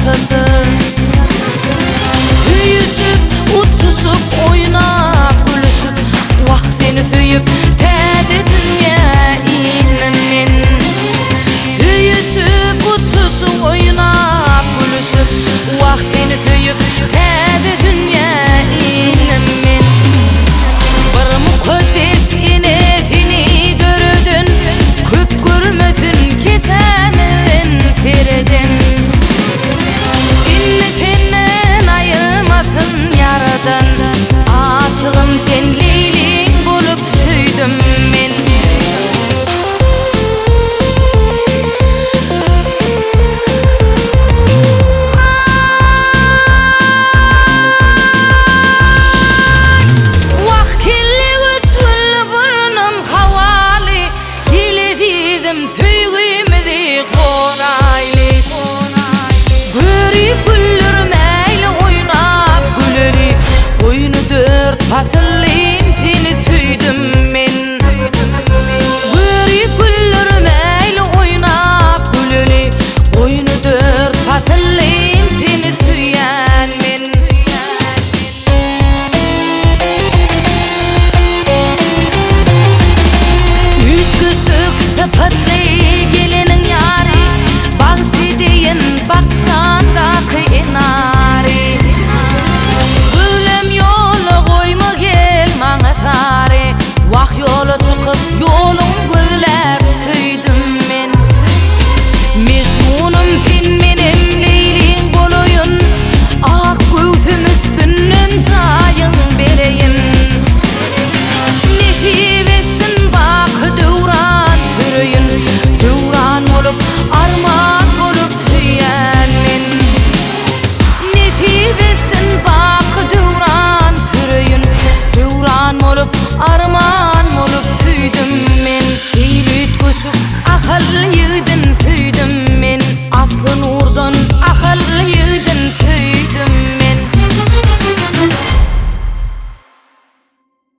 patası. Büyüsüp uçuşup oynap gülüşüp vaktini süyüp täze dünya inemin. Büyüsüp uçuşup oynap gülüşüp vaktini süyüp täze dünya inemin. Bir mukaddes inefini dördün köp görmesün kesemin feredin. Dinni senden ayırmasın yaradan, aşığım sen Leylim bolup süydüm men. Vah kelli göçüllü burnum havali, kelefizim süygümüzi qoraylı. Görüp güllür meyli oynap güleri, oyunu dört fasıllıyım seni süydüm men. Görüp güllür meyli oynap güleri, oyunu dört fasıllıyım